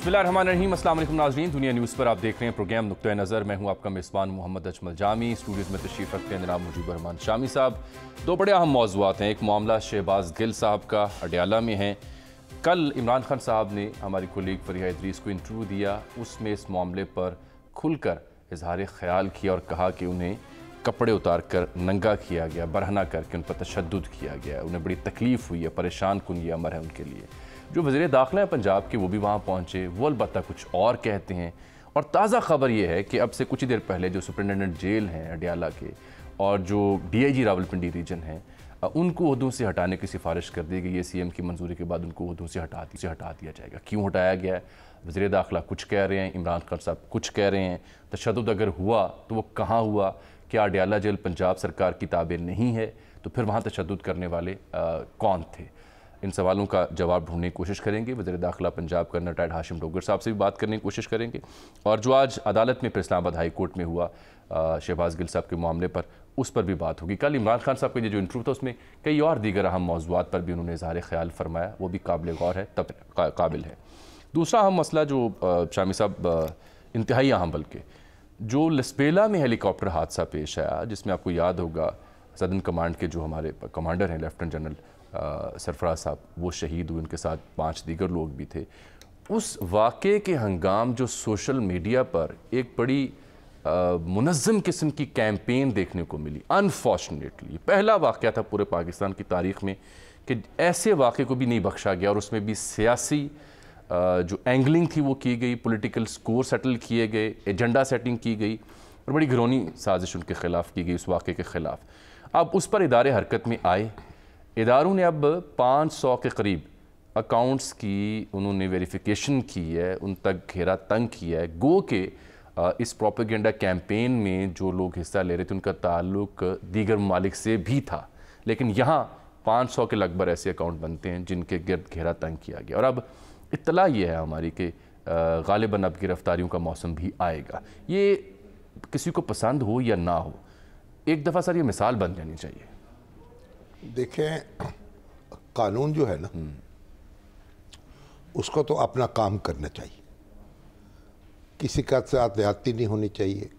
बिस्मिल्लाहिर्रहमानिर्रहीम। अस्सलाम वालेकुम नाज़रीन, दुनिया न्यूज़ पर आप देख रहे हैं प्रोग्राम नुक्ता नज़र। मैं हूं आपका मेज़बान मोहम्मद अजमल जामी। स्टूडियोज़ में तशरीफ़ रखते हैं जनाब मुजीबुर रहमान शामी साहब। दो बड़े अहम मौज़ूआत हैं। एक मामला शहबाज गिल साहब का अडयाला में है। कल इमरान खान साहब ने हमारी कोलीग फरीहा इदरीस को इंटरव्यू दिया, उसमें इस मामले पर खुलकर इजहार ख्याल किया और कहा कि उन्हें कपड़े उतार कर नंगा किया गया, बरहना करके उन पर तशद्दुद किया गया, उन्हें बड़ी तकलीफ़ हुई है, परेशान कुन ये अमर है उनके लिए। जो वज़ीर दाखिला है पंजाब के, वो भी वहाँ पहुँचे, वो अलबत्ता कुछ और कहते हैं। और ताज़ा ख़बर ये है कि अब से कुछ ही देर पहले जो सुपरिटेंडेंट जेल हैं अडयाला के और जो DIG रावलपिंडी रीजन हैं, उनको ओहदों से हटाने की सिफारिश कर दी गई है। CM की मंजूरी के बाद उनको ओहदों से हटा दिया जाएगा। क्यों हटाया गया है? वज़ीर दाखिला कुछ कह रहे हैं, इमरान खान साहब कुछ कह रहे हैं। तशद्दुद अगर हुआ तो वो कहाँ हुआ? क्या अडयाला जेल पंजाब सरकार की ताबे नहीं है? तो फिर वहाँ तशद्दुद करने वाले कौन थे? इन सवालों का जवाब ढूंढने की कोशिश करेंगे। वज़ीर दाखिला पंजाब कर्नल रिटायर्ड हाशिम डोगर साहब से भी बात करने की कोशिश करेंगे। और जो आज अदालत में इस्लामाबाद हाई कोर्ट में हुआ शहबाज गिल साहब के मामले पर, उस पर भी बात होगी। कल इमरान खान साहब का ये जो इंटरव्यू था उसमें कई और दीगर अहम मौज़ूआत पर भी उन्होंने इज़हार ख्याल फरमाया, वो भी काबिल गौर है, तब काबिल है। दूसरा अहम मसला जो शामी साहब इंतहाई अहम, बल्कि जो लसबेला में हेलीकॉप्टर हादसा पेश आया, जिसमें आपको याद होगा सदर्न कमांड के जो हमारे कमांडर हैं लेफ्टिनेंट जनरल सरफराज साहब, वो शहीद हुए, उनके साथ 5 दीगर लोग भी थे। उस वाक़े के हंगाम जो सोशल मीडिया पर एक बड़ी मुनज़्ज़म किस्म की कैंपेन देखने को मिली, अनफॉर्चुनेटली पहला वाक़या था पूरे पाकिस्तान की तारीख़ में कि ऐसे वाक़े को भी नहीं बख्शा गया, और उसमें भी सियासी जो एंगलिंग थी वो की गई, पॉलिटिकल स्कोर सेटल किए गए, एजेंडा सेटिंग की गई और बड़ी घिनौनी साजिश उनके ख़िलाफ़ की गई उस वाक़े के ख़िलाफ़। अब उस पर इदारे हरकत में आए। इदारों ने अब 500 के करीब अकाउंट्स की उन्होंने वेरिफिकेशन की है, उन तक घेरा तंग किया है। गो के इस प्रोपेगेंडा कैंपेन में जो लोग हिस्सा ले रहे थे उनका ताल्लुक दीगर ममालिक से भी था, लेकिन यहाँ 500 के लगभग ऐसे अकाउंट बनते हैं जिनके गिर्द घेरा तंग किया गया। और अब इत्तला ये है हमारी कि गालिबन अब गिरफ्तारियों का मौसम भी आएगा। ये किसी को पसंद हो या ना हो, एक दफ़ा सर ये मिसाल बन जानी चाहिए। देखें, कानून जो है ना, उसको तो अपना काम करना चाहिए। किसी का साथ ज़्यादती नहीं होनी चाहिए,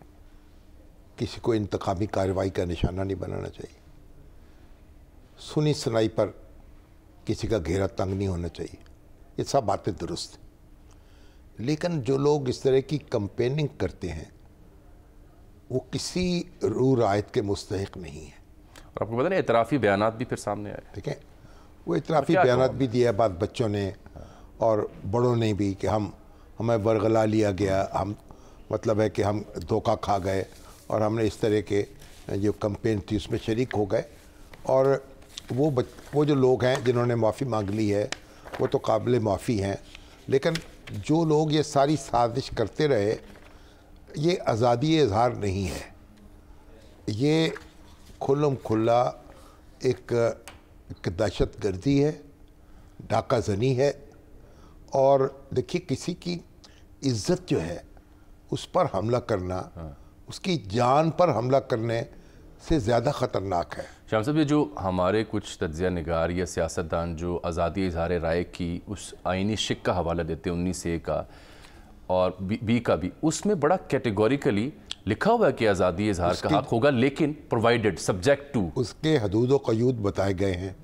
किसी को इंतकामी कार्रवाई का निशाना नहीं बनाना चाहिए, सुनी सुनाई पर किसी का घेरा तंग नहीं होना चाहिए। ये सब बातें दुरुस्त हैं। लेकिन जो लोग इस तरह की कंपेनिंग करते हैं वो किसी रूह रायत के मुस्तहिक नहीं है। और आपको पता नहीं इतराफ़ी बयानात भी फिर सामने आए। ठीक है, वो इतराफ़ी बयानात भी दिया बाद बच्चों ने और बड़ों ने भी कि हमें वरगला लिया गया, हम मतलब है कि हम धोखा खा गए और हमने इस तरह के जो कंपेन थी उसमें शरीक हो गए। और वो जो लोग हैं जिन्होंने माफ़ी मांग ली है वो तो काबिल माफ़ी हैं, लेकिन जो लोग ये सारी साजिश करते रहे, ये आज़ादी इज़हार नहीं है, ये खुल्लम खुल्ला एक दहशत गर्दी है, डाका ज़नी है। और देखिए, किसी की इज़्ज़त जो है उस पर हमला करना, उसकी जान पर हमला करने से ज़्यादा ख़तरनाक है। शाम साहब, ये जो हमारे कुछ तज्ज़िया निगार या सियासतदान जो आज़ादी इज़हार राय की उस आइनी शिक का हवाला देते हैं 19A का और B का भी, उसमें बड़ा कैटेगोरिकली लिखा हुआ है कि आज़ादी इज़हार का हक़ होगा, लेकिन प्रोवाइडेड सब्जेक्ट टू, उसके हदूद व क़यूद बताए गए हैं।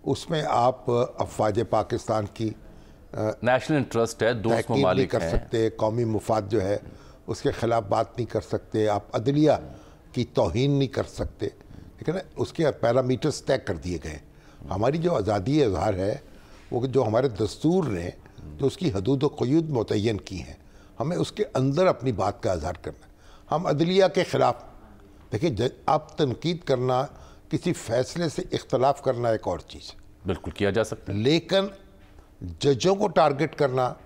उसमें आप अफ़वाज पाकिस्तान की नेशनल इंटरेस्ट है, दोस्त ममालिक कर सकते, कौमी मुफाद जो है उसके ख़िलाफ़ बात नहीं कर सकते, आप अदलिया की तौहीन नहीं कर सकते, ठीक है ना। उसके पैरामीटर्स तय कर दिए गए। हमारी जो आज़ादी इज़हार है वो जो हमारे दस्तूर ने जो उसकी हदूद व क़यूद मुतय्यन की हैं, हमें उसके अंदर अपनी बात का इज़हार करना। हम अदलिया के ख़िलाफ़, देखिए, आप तनकीद करना, किसी फ़ैसले से इख्तलाफ करना एक और चीज़ है, बिल्कुल किया जा सकता है, लेकिन जजों को टारगेट करना,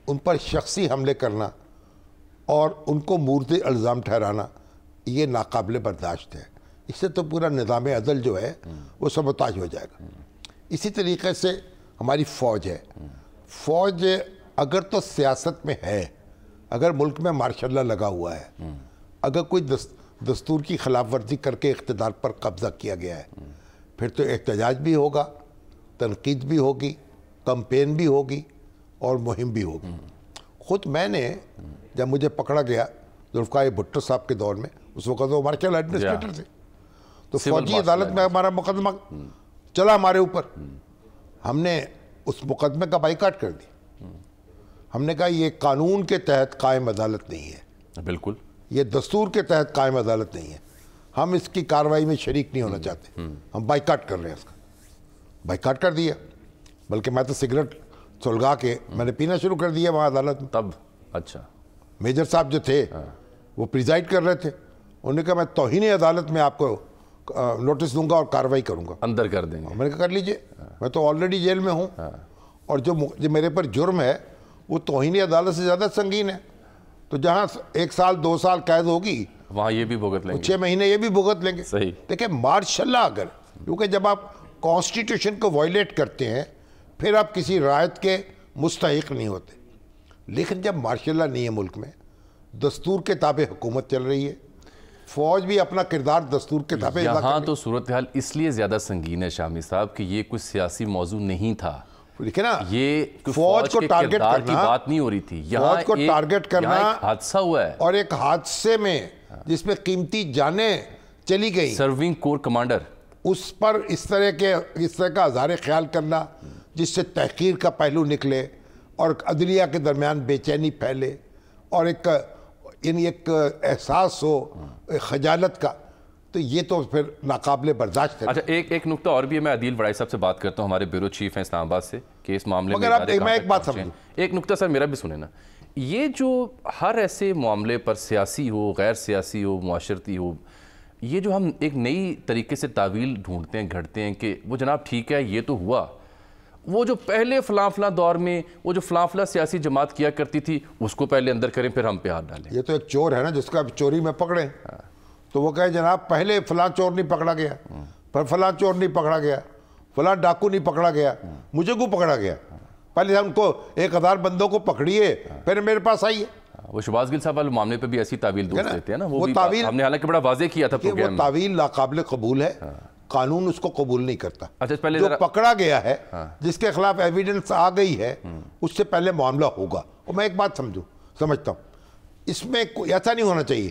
उन पर शख्सी हमले करना और उनको मूर्द इल्ज़ाम ठहराना, ये नाकाबिल बर्दाश्त है। इससे तो पूरा निज़ाम अदल जो है वो सबताज हो जाएगा। इसी तरीके से हमारी फ़ौज है, फ़ौज अगर तो सियासत में है, अगर मुल्क में मार्शल लॉ लगा हुआ है, अगर कोई दस्तूर की खिलाफ वर्जी करके इक़्तिदार पर कब्ज़ा किया गया है, फिर तो एहतजाज भी होगा, तनकीद भी होगी, कंपेन भी होगी और मुहिम भी होगी। खुद मैंने जब मुझे पकड़ा गया जुल्फ़िकार भुट्टो साहब के दौर में, उस वक्त वो मार्शल एडमिनिस्ट्रेटर थे, तो फौजी अदालत में हमारा मुकदमा चला हमारे ऊपर, हमने उस मुकदमे का बाइकाट कर दिया। हमने कहा ये कानून के तहत कायम अदालत नहीं है, बिल्कुल ये दस्तूर के तहत कायम अदालत नहीं है, हम इसकी कार्रवाई में शरीक नहीं होना चाहते, हम बाइकाट कर रहे हैं। इसका बाइकाट कर दिया, बल्कि मैं तो सिगरेट सुलगा के मैंने पीना शुरू कर दिया वहाँ अदालत में। तब अच्छा मेजर साहब जो थे वो प्रिजाइड कर रहे थे, उन्होंने कहा मैं तौहीन अदालत में आपको नोटिस दूंगा और कार्रवाई करूंगा, अंदर कर देंगे। मैंने कहा कर लीजिए, मैं तो ऑलरेडी जेल में हूँ, और जो मेरे पर जुर्म है वो तौहीन अदालत से ज़्यादा संगीन है, तो जहाँ 1 साल 2 साल कैद होगी वहाँ ये भी भुगत लेंगे, 6 महीने ये भी भुगत लेंगे। सही। देखिए मार्शल अगर, क्योंकि जब आप कॉन्स्टिट्यूशन को वायलेट करते हैं फिर आप किसी रायत के मुस्तहिक नहीं होते, लेकिन जब मार्शल नहीं है मुल्क में, दस्तूर के ताबे हुकूमत चल रही है, फौज भी अपना किरदार दस्तूर के ताबे, यहाँ तो सूरत हाल इसलिए ज़्यादा संगीन है शामी साहब कि ये कुछ सियासी मौजू नहीं था। देखिए ना, ये फौज को टारगेट करना की बात नहीं हो रही थी, फौज को टारगेट करना हादसा हुआ है, और एक हादसे में जिसमें कीमती जानें चली गई, सर्विंग कोर कमांडर, उस पर इस तरह का अज़हार ख्याल करना जिससे तहकीर का पहलू निकले और अदलिया के दरमियान बेचैनी फैले और एक एहसास हो खजालत का, तो ये तो फिर नाकाबिले बर्दाश्त है। अच्छा, एक नुक्ता और भी है, मैं अदील वड़ाई साहब से बात करता हूँ, हमारे ब्यूरो चीफ हैं इस्लामाबाद से, कि इस मामले में मैं एक बात समझूं, एक नुक्ता सर मेरा भी सुने ना, ये जो हर ऐसे मामले पर सियासी हो गैर सियासी हो मुआशरती हो, ये जो हम एक नई तरीके से तावील ढूंढते हैं घड़ते हैं कि वो जनाब ठीक है ये तो हुआ, वो जो पहले फलां दौर में वो जो फलां सियासी जमात किया करती थी उसको पहले अंदर करें फिर हम पे हाथ डालें। ये तो एक चोर है ना जिसका चोरी में पकड़े, तो वो कहे जनाब पहले फलां चोर नहीं पकड़ा गया, पर फलां चोर नहीं पकड़ा गया, फलां डाकू नहीं पकड़ा गया, मुझे क्यों पकड़ा गया, पहले उनको 1000 बंदों को पकड़िए फिर मेरे पास आइए। वो शहबाज गिल साहब वाले मामले पे भी ऐसी तावील दोस्त देते हैं ना, वो तावील हमने हालांकि बड़ा वाज़ेह किया था प्रोग्राम में, वो तावील नाकाबिल कबूल है, कानून उसको कबूल नहीं करता। अच्छा, पहले जो पकड़ा गया है, जिसके खिलाफ एविडेंस आ गई है, उससे पहले मामला होगा। और मैं एक बात समझता हूँ, इसमें ऐसा नहीं होना चाहिए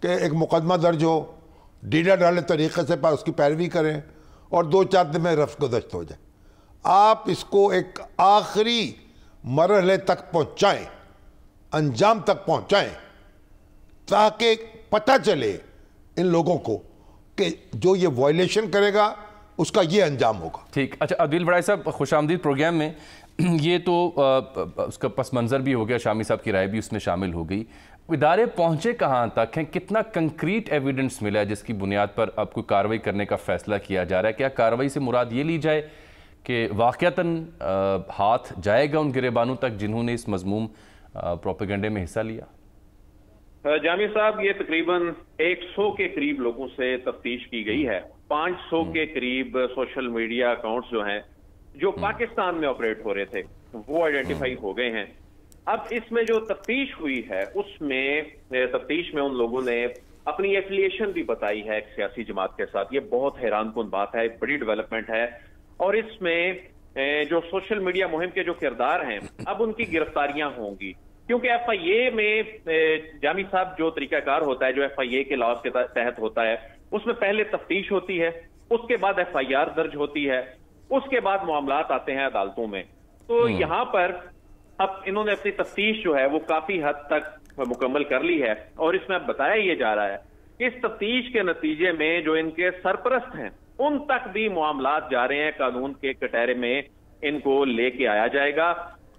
कि एक मुकदमा दर्ज हो, डीडा डाले तरीके से उसकी पैरवी करें और 2-4 दिन में रफ्त गुज़श्त हो जाए। आप इसको एक आखिरी मरहले तक पहुँचाएँ, अंजाम तक पहुँचाएँ, ताकि पता चले इन लोगों को कि जो ये वायलेशन करेगा उसका ये अंजाम होगा। ठीक। अच्छा अदील वड़ाई साहब, खुशामदीद प्रोग्राम में। ये तो उसका पस मंज़र भी हो गया, शामी साहब की राय भी उसमें शामिल हो गई। इदारे पहुँचे कहाँ तक हैं, कितना कंक्रीट एविडेंस मिला है जिसकी बुनियाद पर अब कोई कार्रवाई करने का फैसला किया जा रहा है? क्या कार्रवाई से मुराद ये ली जाए कि वाक़यातन हाथ जाएगा उन गिरेबानों तक जिन्होंने इस मज़मूम प्रोपेगेंडे में हिस्सा लिया? जामी साहब, ये तकरीबन 100 के करीब लोगों से तफ्तीश की गई है। 500 के करीब सोशल मीडिया अकाउंट्स जो हैं जो पाकिस्तान में ऑपरेट हो रहे थे वो आइडेंटिफाई हो गए हैं। अब इसमें जो तफ्तीश हुई है उसमें तफ्तीश में उन लोगों ने अपनी एफिलिएशन भी बताई है एक सियासी जमात के साथ। ये बहुत हैरानकुन बात है, बड़ी डेवलपमेंट है। और इसमें जो सोशल मीडिया मुहिम के जो किरदार हैं अब उनकी गिरफ्तारियां होंगी, क्योंकि FIA में जामी साहब जो तरीकाकार होता है, जो FIA के लॉज के तहत होता है, उसमें पहले तफ्तीश होती है, उसके बाद FIR दर्ज होती है, उसके बाद मामलात आते हैं अदालतों में। तो यहाँ पर अब इन्होंने अपनी तफ्तीश जो है वो काफी हद तक मुकम्मल कर ली है और इसमें अब बताया ये जा रहा है कि इस तफ्तीश के नतीजे में जो इनके सरपरस्त हैं उन तक भी मामलात जा रहे हैं, कानून के कटहरे में इनको लेके आया जाएगा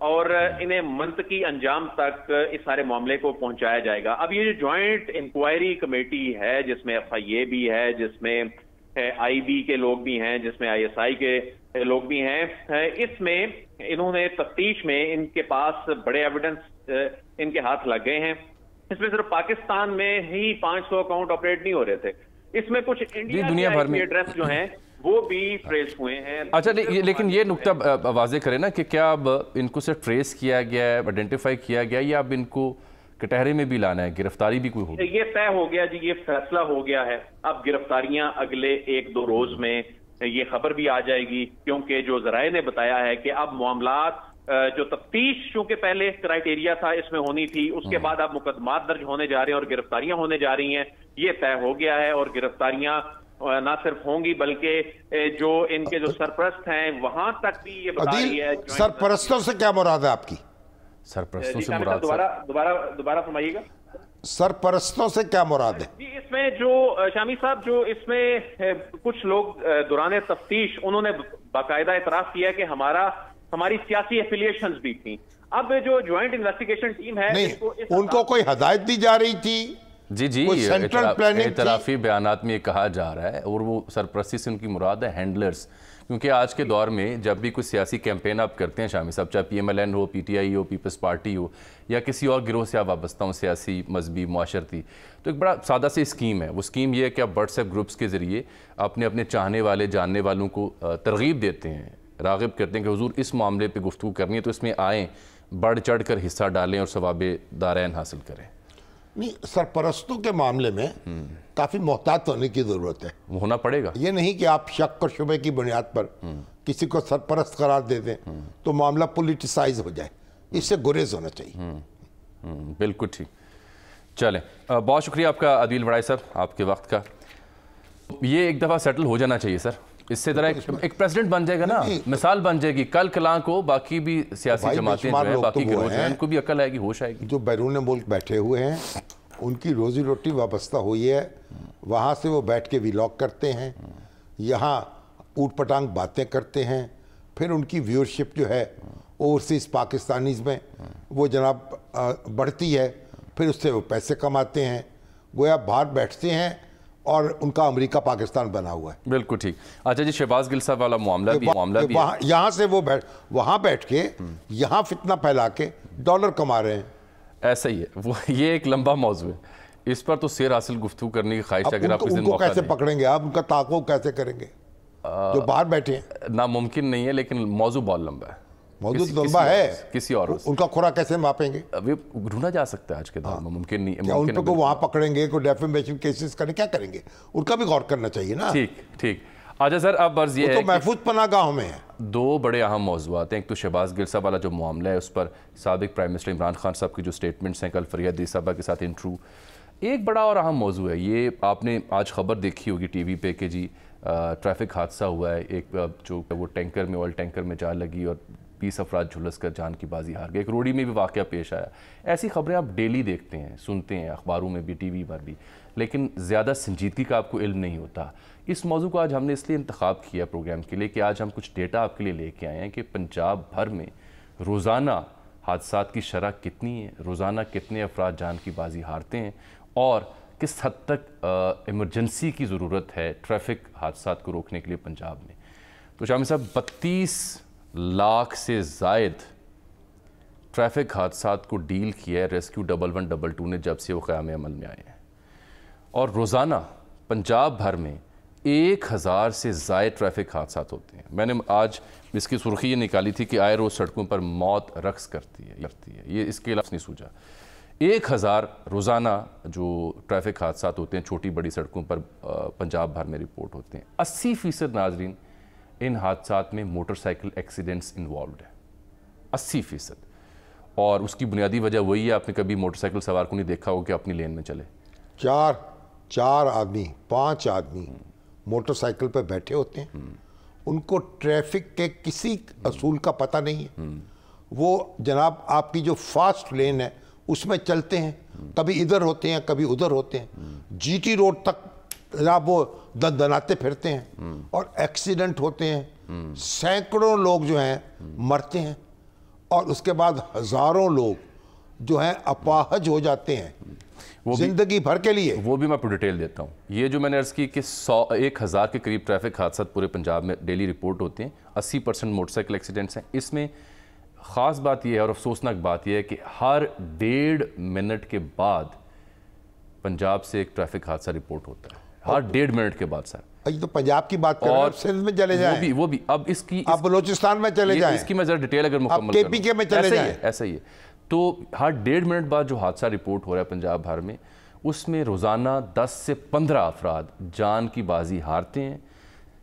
और इन्हें मंतकी अंजाम तक इस सारे मामले को पहुंचाया जाएगा। अब ये जो ज्वाइंट इंक्वायरी कमेटी है जिसमें FIA भी है, जिसमें IB के लोग भी हैं, जिसमें ISI के लोग भी हैं, इसमें इन्होंने तफ्तीश में इनके पास बड़े एविडेंस इनके हाथ लग गए हैं। इसमें सिर्फ पाकिस्तान में ही 500 अकाउंट ऑपरेट नहीं हो रहे थे, इसमें कुछ इंडिया दुनिया भर में एड्रेस जो हैं वो भी ट्रेस हुए हैं। अच्छा, लेकिन ये नुक्ता वाज़ेह करें ना कि क्या अब इनको सिर्फ ट्रेस किया गया है, आइडेंटिफाई किया गया, या अब इनको कटहरे में भी लाना है, गिरफ्तारी भी कोई होगी? ये तय हो गया जी, ये फैसला हो गया है। अब गिरफ्तारियां अगले 1-2 रोज में ये खबर भी आ जाएगी, क्योंकि जो जराए ने बताया है कि अब मामलात जो तफ्तीश चूंकि पहले क्राइटेरिया था इसमें होनी थी, उसके बाद अब मुकदमात दर्ज होने जा रहे हैं और गिरफ्तारियां होने जा रही हैं, ये तय हो गया है। और गिरफ्तारियां ना सिर्फ होंगी बल्कि जो इनके जो सरपरस्त हैं वहां तक भी ये बता रही है। सरपरस्तों से क्या मुराद है आपकी? सरपरस्तों से मुराद दोबारा फरमाइएगा। सरपरस्तों से क्या मुराद है जी? इसमें जो शामी साहब, जो इसमें कुछ लोग दौरान तफ्तीश उन्होंने बाकायदा इतराफ किया कि हमारी सियासी एफिलिएशंस भी थी। अब जो ज्वाइंट इन्वेस्टिगेशन टीम है, नहीं, उनको कोई हदायत दी जा रही थी? जी, सेंट्रल प्लानिंग इतराफी बयानात में ये कहा जा रहा है, और वो सरपरस्ती से उनकी मुराद है हैंडलर्स। क्योंकि आज के दौर में जब भी कोई सियासी कैंपेन आप करते हैं शामी साहब, चाहे PMLN हो, PTI हो, पीपल्स पार्टी हो, या किसी और गिरोह से आप वाबस्ता हो, सियासी, मजहबी, मुआशरती, तो एक बड़ा सादा सी स्कीम है। वो स्कीम ये है कि आप व्हाट्सएप ग्रुप्स के ज़रिए अपने चाहने वाले, जानने वालों को तरगीब देते हैं, राग़िब करते हैं कि हुजूर इस मामले पे गुफ्तगू करनी है तो इसमें आएँ, बढ़ चढ़ कर हिस्सा डालें और सवाब दारैन हासिल करें। नहीं, सरपरस्तों के मामले में काफ़ी मोहतात होने की ज़रूरत है। होना पड़ेगा। ये नहीं कि आप शक और शुबे की बुनियाद पर किसी को सरपरस्त करार दे दें तो मामला पॉलिटिसाइज हो जाए, इससे गुरेज होना चाहिए। बिल्कुल ठीक। चलें, बहुत शुक्रिया आपका अदील बड़ाई साहब, आपके वक्त का। ये एक दफ़ा सेटल हो जाना चाहिए सर, इससे ज़रा एक प्रेसिडेंट बन जाएगा ना, मिसाल बन जाएगी। कल कलां को बाकी भी सियासी जमातें जो हैं, बाकी गिरोह हैं, उनको भी अकल आएगी, होश आएगी। जो बैरून मुल्क बैठे हुए हैं उनकी रोजी रोटी वाबस्ता हुई है, वहाँ से वो बैठ के व्लॉग करते हैं, यहाँ ऊट पटांग बातें करते हैं, फिर उनकी व्यूअरशिप जो है ओवरसीज़ पाकिस्तानीज़ में वो जनाब बढ़ती है, फिर उससे वो पैसे कमाते हैं, गोया बाहर बैठते हैं और उनका अमेरिका पाकिस्तान बना हुआ है। बिल्कुल ठीक। अच्छा जी, शहबाज गिल साहब वाला मामला भी यहाँ से वो वहाँ बैठ के यहाँ फितना फैला के डॉलर कमा रहे हैं। ऐसा ही है वो, ये एक लंबा मौजू है, इस पर तो शेर हासिल गुफ्तगू करने की ख्वाहिश अगर आप उनको कैसे पकड़ेंगे आप, उनका ताक़ुब कैसे करेंगे जो बाहर बैठे हैं? नामुमकिन नहीं है, लेकिन मौजू बहुत लंबा है। मौजू लंबा है, किसी और उनका खुरा कैसे मापेंगे? अभी ढूंढा जा सकता है आज के दौर में, मुमकिन नहीं है। उनको वहाँ पकड़ेंगे, कोई डेफेमेशन केसेस करें, क्या करेंगे? उनका भी गौर करना चाहिए ना। ठीक ठीक। अच्छा सर, अब अर्ज ये है तो महफूज पनागाहों में है। दो बड़े अहम मौज़ूआत हैं। एक तो शहबाज गिल साहब वाला जो मामला है, उस पर साबिक प्राइम मिनिस्टर इमरान खान साहब की जो स्टेटमेंट्स हैं, कल फरियाद साहबा के साथ इंटरव्यू, एक बड़ा और अहम मौजू है। ये आपने आज खबर देखी होगी टीवी पे कि जी ट्रैफिक हादसा हुआ है, एक जो वो टैंकर में, ऑयल टैंकर में जान लगी और 20 अफराद झुलस कर जान की बाजी हार गए। एक रोडी में भी वाक़या पेश आया। ऐसी खबरें आप डेली देखते हैं, सुनते हैं, अखबारों में भी, टीवी पर भी, लेकिन ज़्यादा संजीदगी का आपको इल्म नहीं होता। इस मौजू को आज हमने इसलिए इंतखाब किया प्रोग्राम के लिए कि आज हम कुछ डेटा आपके लिए लेके आए हैं कि पंजाब भर में रोज़ाना हादसात की शरह कितनी है, रोज़ाना कितने अफराद जान की बाजी हारते हैं और किस हद तक इमरजेंसी की ज़रूरत है ट्रैफिक हादसात को रोकने के लिए पंजाब में। तो शामी साहब, 32 लाख से ज़ायद ट्रैफिक हादसात को डील किया है रेस्क्यू 1112 ने जब से वो क़याम अमल में आए हैं, और रोज़ाना पंजाब भर में 1000 से ज़ायद ट्रैफिक हादसात होते हैं। मैंने आज इसकी सुर्खी ये निकाली थी कि आए रोज़ सड़कों पर मौत रक्स करती है। ये इसके लफ्ज़ नहीं सूझा। 1000 रोज़ाना जो ट्रैफिक हादसात होते हैं छोटी बड़ी सड़कों पर पंजाब भर में रिपोर्ट होते हैं। 80% नाजरीन इन हादसात में मोटरसाइकिल एक्सीडेंट्स इन्वॉल्व है, 80%। और उसकी बुनियादी वजह वही है, आपने कभी मोटरसाइकिल सवार को नहीं देखा हो कि अपनी लेन में चले। चार आदमी 5 आदमी मोटरसाइकिल पर बैठे होते हैं, उनको ट्रैफिक के किसी असूल का पता नहीं है। वो जनाब आपकी जो फास्ट लेन है उसमें चलते हैं, कभी इधर होते हैं कभी उधर होते हैं, GT रोड तक जनाब वो दनाते फिरते हैं और एक्सीडेंट होते हैं। सैकड़ों लोग जो हैं मरते हैं और उसके बाद हज़ारों लोग जो हैं अपाहज हो जाते हैं जिंदगी भर के लिए। वो भी मैं आपको डिटेल देता हूँ। ये जो मैंने अर्ज़ की कि 1000 के करीब ट्रैफिक हादसा पूरे पंजाब में डेली रिपोर्ट होते हैं, 80% मोटरसाइकिल एक्सीडेंट्स हैं। इसमें ख़ास बात यह है और अफसोसनाक बात यह है कि हर 1.5 मिनट के बाद पंजाब से एक ट्रैफिक हादसा रिपोर्ट होता है, हर 1.5 मिनट के बाद। सर तो पंजाब की बात करें, सिंध में चले जाएं, वो भी अब इसकी आप बलूचिस्तान में चले जाएं, इसकी मैं जरा डिटेल अगर मुकम्मल KPK में चले जाएं, ऐसा ही है। तो हर 1.5 मिनट बाद जो हादसा रिपोर्ट हो रहा है पंजाब भर में, उसमें रोज़ाना 10 से 15 अफराद जान की बाजी हारते हैं।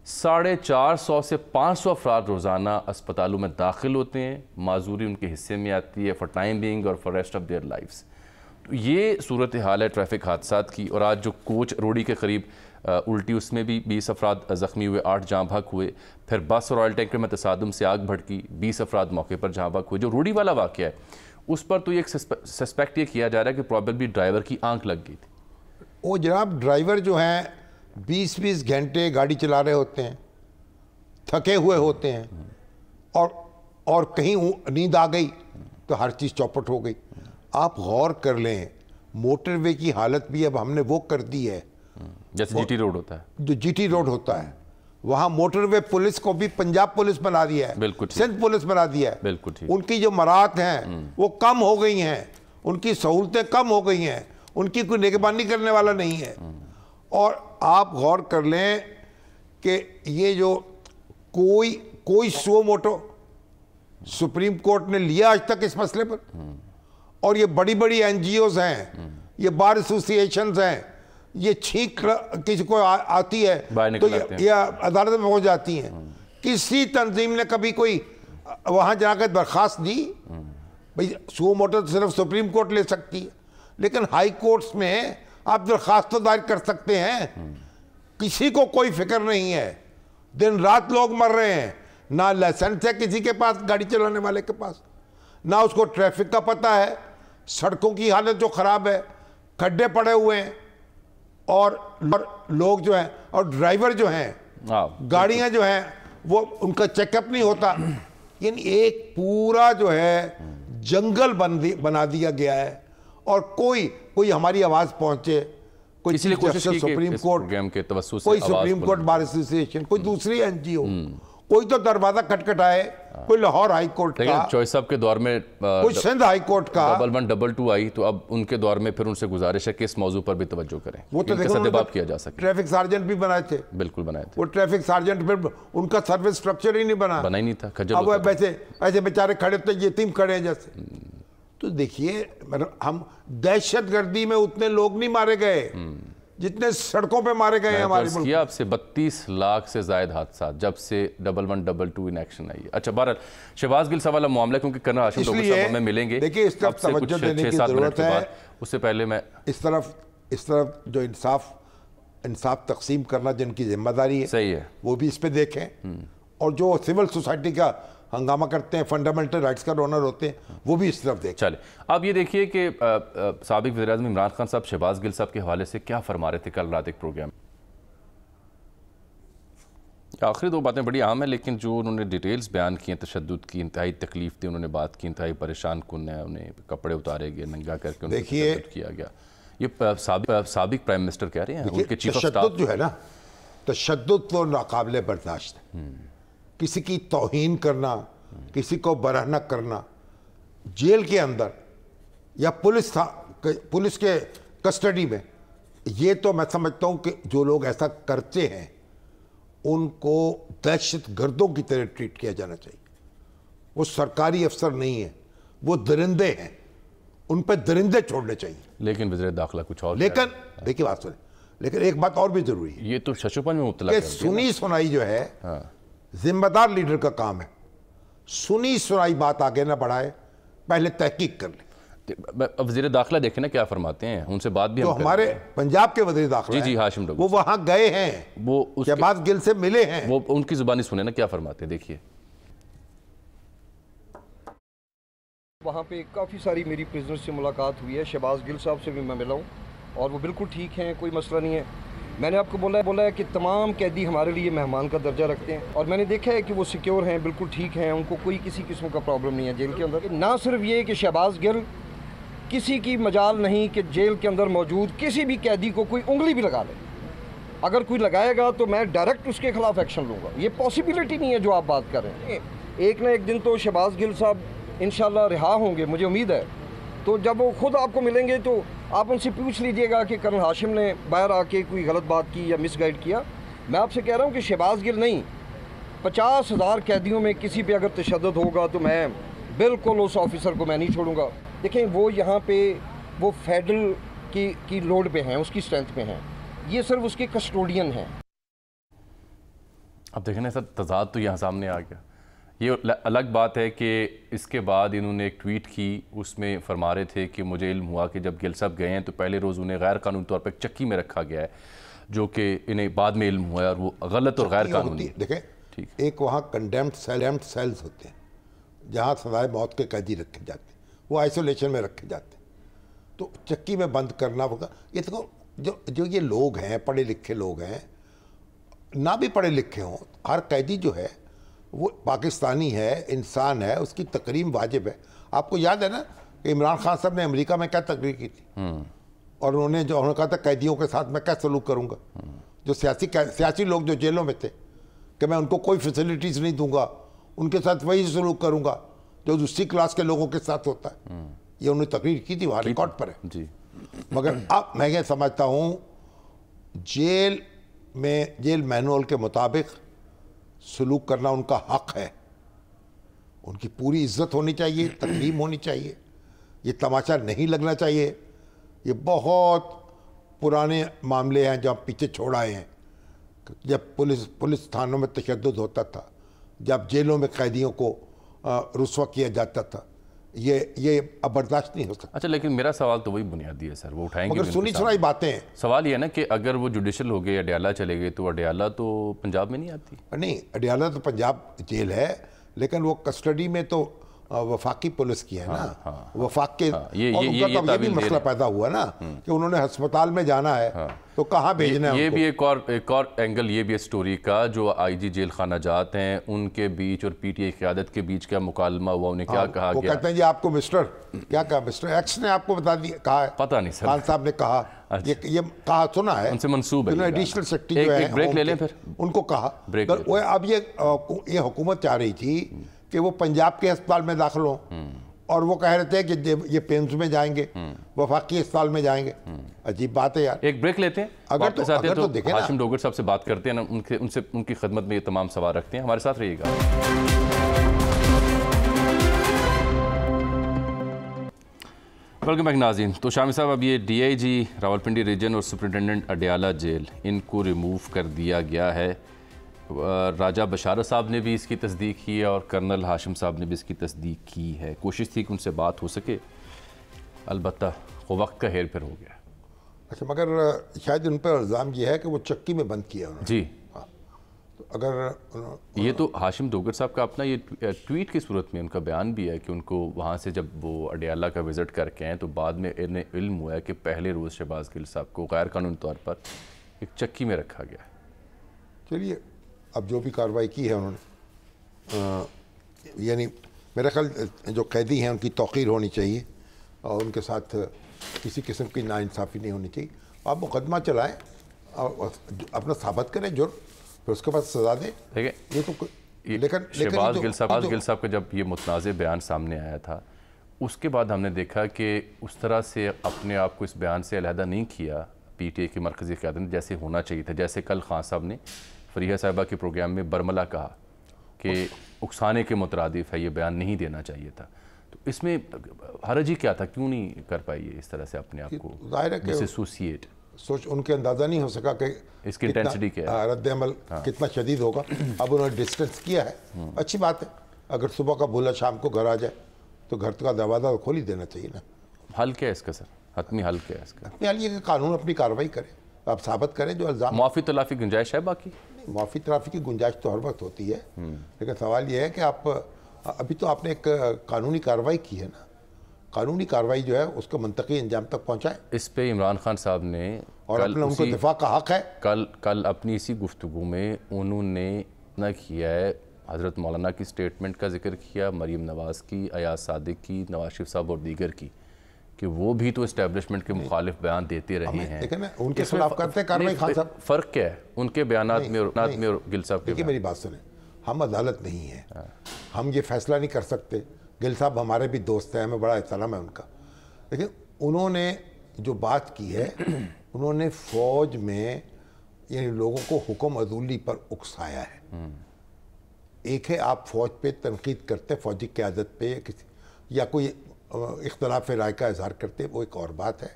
450 سے 500 افراد روزانہ اسپتالوں میں داخل ہوتے ہیں، معذوری ان کے حصے میں آتی ہے فار ٹائم بینگ اور for rest of their lives. یہ صورتحال ہے ٹریفک حادثات کی. اور آج جو کوچ روڑی کے قریب الٹی، اس میں بھی 20 افراد زخمی ہوئے، 8 جاں بحق ہوئے. پھر بس اور آئل ٹینکر میں تصادم سے آگ بھڑکی، 20 افراد موقع پر جاں بحق ہوئے. جو روڑی والا واقعہ ہے اس پر تو یہ سسپیکٹ یہ کیا جا رہا ہے کہ پرابیبلی ڈرائیور کی آنکھ لگ گئی تھی. وہ جناب ڈرائیور جو ہیں 20 گھنٹے گاڑی چلا رہے ہوتے ہیں، تھکے ہوئے ہوتے ہیں، اور کہیں نیند آ گئی تو ہر چیز چوپٹ ہو گئی. آپ غور کر لیں، موٹر وے کی حالت بھی اب ہم نے وہ کر دی ہے جیسے جی ٹی روڈ ہوتا ہے، جو جی ٹی روڈ ہوتا ہے. وہاں موٹر وے پولیس کو بھی پنجاب پولیس بنا دیا ہے، بالکل سندھ پولیس بنا دیا ہے. بالکل ٹھیک. ان کی جو مراحت ہیں وہ کم ہو گئی ہیں، ان کی سہولتیں کم ہو گئی ہیں، ان کی کوئی نگہبانی کرنے والا نہیں ہے. اور آپ غور کر لیں کہ یہ جو کوئی سو موٹو سپریم کورٹ نے لیا آج تک اس مسئلے پر. اور یہ بڑی بڑی این جی اوز ہیں، یہ بار ایسوسییشنز ہیں، یہ چھینک کسی کو آتی ہے تو یہ عدالت میں پہنچ جاتی ہیں. کسی تنظیم نے کبھی کوئی وہاں جا کے درخواست دی؟ بھئی سو موٹو صرف سپریم کورٹ لے سکتی ہے، لیکن ہائی کورٹس میں آپ درخواست تو دائر کر سکتے ہیں. کسی کو کوئی فکر نہیں ہے. دن رات لوگ مر رہے ہیں، نہ لائسنس ہے کسی کے پاس، گاڑی چلانے والے کے پاس، نہ اس کو ٹریفک کا پتہ ہے. سڑکوں کی حالت جو خراب ہے، کھڈے پڑے ہوئے ہیں، اور لوگ جو ہیں اور ڈرائیور جو ہیں، گاڑیاں جو ہیں وہ ان کا چیک اپ نہیں ہوتا. یعنی ایک پورا جو ہے جنگل بنا دیا گیا ہے. اور کوئی ہماری آواز پہنچے، کوئی سپریم کورٹ بار ایسوسییشن، کوئی دوسری این جی او، کوئی تو دروازہ کھٹکھٹائے، کوئی لاہور ہائی کورٹ کا، چوائس صاحب کے دور میں کوئی سندھ ہائی کورٹ کا 1122 آئی، تو اب ان کے دور میں پھر ان سے گزارش ہے کہ اس موضوع پر بھی توجہ کریں، وہ تو دیکھو کیا جا سکے. ٹریفک سارجنٹ بھی بنائے تھے، بالکل بنائے تھے. وہ ٹریفک سارجنٹ پھر ان کا سروس سٹرکچر ہی نہیں ہی نہیں تھا. اب وہ ایسے بیچارے کھڑے تو یتیم کھڑے ہیں جیسے. تو دیکھیے، ہم دہشت گردی میں اتنے لوگ نہیں مارے گئے جتنے سڑکوں پہ مارے گئے ہیں ہمارے ملک. اب سے 32 لاکھ سے زائد حادثات جب سے 1122 ان ایکشن آئی ہے. اچھا، بہرحال شہباز گل صاحب والا معاملہ کیونکہ کرنل ہاشم ڈوگر صاحب ہمیں ملیں گے. دیکھیے اس طرف توجہ دینے کی ضرورت ہے. اس سے پہلے میں اس طرف جو انصاف تقسیم کرنا جن کی ذمہ داری ہے، صحیح ہے، وہ بھی اس پہ دیکھیں. اور جو سول سوسائٹی کا ہنگامہ کرتے ہیں، فنڈامنٹل رائٹس کا ڈونر ہوتے ہیں، وہ بھی اس طرف دیکھیں. چلے اب یہ دیکھیے کہ سابق وزیراعظم عمران خان صاحب شہباز گل صاحب کے حوالے سے کیا فرما رہے تھے کل رات ایک پروگرام. آخری 2 باتیں بڑی اہم ہیں، لیکن جو انہوں نے ڈیٹیلز بیان کی ہیں، تشدد کی انتہائی تکلیف تھی، انہوں نے بات کی، انتہائی پریشان کن ہے، انہیں کپڑے اتارے گئے، ننگا کر کے ان کو تشدد کیا گیا. یہ سابق پرائم منسٹر کہہ رہے ہیں، ان کے چیف آف سٹاف. تشدد جو ہے نا، تشدد تو ناقابل برداشت ہے. کسی کی توہین کرنا، کسی کو برہنہ کرنا جیل کے اندر یا پولیس کے کسٹڈی میں، یہ تو میں سمجھتا ہوں کہ جو لوگ ایسا کرتے ہیں ان کو دہشت گردوں کی طرح ٹریٹ کیا جانا چاہیے. وہ سرکاری افسر نہیں ہیں، وہ درندے ہیں، ان پہ درندے چھوڑنے چاہیے. لیکن وزیر داخلہ کچھ اور، لیکن دیکھیے بات سنیں، لیکن ایک بات اور بھی ضروری ہے، یہ تو ششوپن میں مبتلا کہ سنی سنائی جو ہے ذمہ دار لیڈر کا کام ہے. سنی سنائی بات آگے نہ بڑھائے، پہلے تحقیق کر لیں. وزیر داخلہ دیکھیں نا کیا فرماتے ہیں، ان سے بات بھی تو ہمارے پنجاب کے وزیر داخلہ جی ہاشم ڈوگر، وہ وہاں گئے ہیں، وہ شہباز گل سے ملے ہیں، وہ ان کی زبانی سنیں نا کیا فرماتے ہیں. دیکھیے وہاں پہ کافی ساری میری پریزنر سے ملاقات ہوئی ہے. شہباز گل صاحب سے بھی میں ملا ہوں اور وہ بالکل ٹھیک ہیں، کوئی مسئلہ نہیں ہے. میں نے آپ کو بولا ہے کہ تمام قیدی ہمارے لیے مہمان کا درجہ رکھتے ہیں، اور میں نے دیکھا ہے کہ وہ سیکیور ہیں، بالکل ٹھیک ہیں، ان کو کوئی کسی قسم کا پرابلم نہیں ہے جیل کے اندر. نہ صرف یہ کہ شہباز گل کسی کی مجال نہیں کہ جیل کے اندر موجود کسی بھی قیدی کو کوئی انگلی بھی لگا لے. اگر کوئی لگائے گا تو میں ڈائریکٹ اس کے خلاف ایکشن لوں گا. یہ پاسبلٹی نہیں ہے جو آپ بات کر رہے ہیں. ایک نہ ایک دن تو شہباز گل صاحب انشاءاللہ رہا ہوں گے، مجھے امید ہے. تو جب وہ خود آپ کو ملیں گے تو آپ ان سے پوچھ لیجئے گا کہ کرنل ہاشم نے باہر آ کے کوئی غلط بات کی یا مس گائیڈ کیا. میں آپ سے کہہ رہا ہوں کہ شہباز گل نہیں، 50,000 قیدیوں میں کسی پہ اگر تشدد ہوگا تو میں بالکل اس آفیسر کو میں نہیں چھوڑوں گا. دیکھیں وہ یہاں پہ وہ فیڈرل کی لوڈ پہ ہیں، اس کی اسٹرینتھ پہ ہیں، یہ صرف اس کے کسٹوڈین ہیں. अब देखें ना सर, तजाद तो यहाँ सामने आ गया। ये अलग बात है कि इसके बाद इन्होंने एक ट्वीट की, उसमें फरमा रहे थे कि मुझे इल्म हुआ कि जब गिल साहब गए हैं तो पहले रोज़ उन्हें गैर कानूनी तौर पर एक चक्की में रखा गया है, जो कि इन्हें बाद में इल्म हुआ है और वो गलत और गैर कानूनी। देखें, ठीक, एक वहाँ कंडेम्ड सेल्स होते हैं जहाँ सजाए मौत के कैदी रखे जाते हैं, वो आइसोलेशन में रखे जाते हैं। तो चक्की में बंद करना होगा। ये देखो, जो ये लोग हैं, पढ़े लिखे लोग हैं, ना भी पढ़े लिखे हों, हर कैदी जो है वो पाकिस्तानी है, इंसान है, उसकी तकरीम वाजिब है। आपको याद है ना कि इमरान खान साहब ने अमेरिका में क्या तकरीर की थी, और उन्होंने कहा था कैदियों के साथ मैं क्या सलूक करूँगा, जो सियासी लोग जो जेलों में थे, कि मैं उनको कोई फैसिलिटीज़ नहीं दूंगा, उनके साथ वही सलूक करूँगा जो दूसरी क्लास के लोगों के साथ होता है। ये उन्होंने तकरीर की थी, वहाँ रिकॉर्ड पर है जी। मगर अब मैं ये समझता हूँ जेल मैनुअल के मुताबिक सलूक करना उनका हक है, उनकी पूरी इज्जत होनी चाहिए, तकरीम होनी चाहिए, ये तमाशा नहीं लगना चाहिए। ये बहुत पुराने मामले हैं जो हम पीछे छोड़ आए हैं, जब पुलिस थानों में तशद्दुद होता था, जब जेलों में कैदियों को रुस्वा किया जाता था, ये अब बर्दाश्त नहीं हो सकता। अच्छा, लेकिन मेरा सवाल तो वही बुनियादी है सर, वो उठाएंगे मगर सुनी सुनाई बातें हैं। सवाल ये है ना कि अगर वो जुडिशल हो गए, अडयाला चले गए, तो अडयाला तो पंजाब में नहीं आती। नहीं, अडयाला तो पंजाब जेल है, लेकिन वो कस्टडी में तो वफाकी पुलिस की है ना। वफाक के और उनका तो ये भी मसला पैदा हुआ ना कि उन्होंने अस्पताल में जाना है तो कहाँ भेजना है। ये भी एक और एंगल ये भी है स्टोरी का, जो आईजी जेल खाना जात हैं उनके बीच और पीटीआई क़यादत के बीच क्या मुकालमा हुआ, उन्हें क्या कहा वो गया। कहते हैं जी आपको मिस्टर एक्स ने आपको बता दिया, कहा है, पता नहीं सर, खान साहब ने कहा, ये कहा सुना है, उनसे मंसूब है। एडिशनल सेक्रेटरी जो है, एक ब्रेक ले लें फिर, उनको कहा। अब ये हुकूमत चाह रही थी कि वो पंजाब के अस्पताल में दाखिल हों, और वो कह रहे थे कि ये पेम्स में जाएंगे, वफाकी अस्पताल में जाएंगे। अजीब बात है यार। एक ब्रेक लेते हैं, अगर तो देखें ना, हाशिम डोगर साहब से बात करते हैं ना, उनकी खिदमत में ये तमाम सवाल रखते हैं। हमारे साथ रहिएगा। वेलकम बैक नाज़रीन। तो शामी साहब, अब ये डीआईजी रावलपिंडी रीजन और सुपरिटेंडेंट अडयाला जेल, इनको रिमूव कर दिया गया है। राजा बशारत साहब ने भी इसकी तस्दीक की है और कर्नल हाशिम साहब ने भी इसकी तस्दीक की है। कोशिश थी कि उनसे बात हो सके, अलबत्ता वो वक्त का हेर फेर हो गया। अच्छा, मगर शायद उन पर इल्ज़ाम ये है कि वो चक्की में बंद किया उन्होंने। जी हाँ, तो अगर ये तो हाशिम डोगर साहब का अपना ये ट्वीट की सूरत में उनका बयान भी है कि उनको वहाँ से जब वो अडयाला का विज़िट करके आए तो बाद में इन्हें इल्म हुआ है कि पहले रोज़ शहबाज गिल साहब को गैर कानूनी तौर पर एक चक्की में रखा गया है। चलिए, अब जो भी कार्रवाई की है उन्होंने, यानी मेरा ख्याल जो कैदी हैं उनकी तौक़ीर होनी चाहिए और उनके साथ किसी किस्म की नाइंसाफ़ी नहीं होनी चाहिए। आप मुकदमा चलाएं और अपना साबित करें जुर्म, फिर उसके बाद सज़ा दें। देखिए, ये तो लेकिन शहबाज गिल साहब का जब ये मुतनाज़ बयान सामने आया था, उसके बाद हमने देखा कि उस तरह से अपने आप को इस बयान से अलहदा नहीं किया पीटीआई की मरकज़ी क़यादत ने, जैसे होना चाहिए था। जैसे कल खान साहब ने फरीहा साहिबा के प्रोग्राम में बरमला कहा कि उकसाने के मुतरादिफ है, ये बयान नहीं देना चाहिए था। तो इसमें हरज ही क्या था, क्यों नहीं कर पाई इस तरह से अपने आप को डिसोसिएट? सोच उनके अंदाज़ा नहीं हो सका कि इसकी इंटेंसिटी क्या है, रद्द अमल कितना शदीद होगा। अब उन्होंने डिस्टेंस किया है, अच्छी बात है। अगर सुबह का भूला शाम को घर आ जाए तो घर का दरवाज़ा तो खोल ही देना चाहिए ना। हल क्या है इसका सर, हतमी हल क्या है इसका? हतमी हल ये कि कानून अपनी कार्रवाई करे, आप साबित करें जो इल्ज़ाम। माफ़ी तलाफ़ी गुंजाइश है? बाकी माफ़ी तलाफ़ी की गुंजाइश तो हर वक्त होती है, लेकिन सवाल ये है कि आप अभी तो आपने एक कानूनी कार्रवाई की है ना, कानूनी कार्रवाई जो है उसको मंतकी अंजाम तक पहुँचाएं। इस पे इमरान खान साहब ने और अपने उनको दिफा का हक है। कल अपनी इसी गुफ्तगू में उन्होंने न किया है, हज़रत मौलाना की स्टेटमेंट का जिक्र किया, मरीम नवाज़ की, अयाज सादिक की, नवाज शरीफ साहब और दीगर की, कि वो भी तो इस्टेब्लिशमेंट के मुखालिफ बयान देते रहे हैं। लेकिन उनके खिलाफ करते हैं कार्रवाई। खान साहब, फ़र्क क्या है उनके बयानात में और गिल साहब के? देखिए मेरी बात सुने, हम अदालत नहीं है, हम ये फैसला नहीं कर सकते। गिल साहब हमारे भी दोस्त हैं, हमें बड़ा एहतराम है उनका, लेकिन उन्होंने जो बात की है, उन्होंने फ़ौज में यानी लोगों को हुक्म अदूली पर उकसाया है। एक है आप फ़ौज पे तनकीद करते, फ़ौजी क़यादत पे किसी या कोई इख्तलाफ राय का इजहार करते, वो एक और बात है।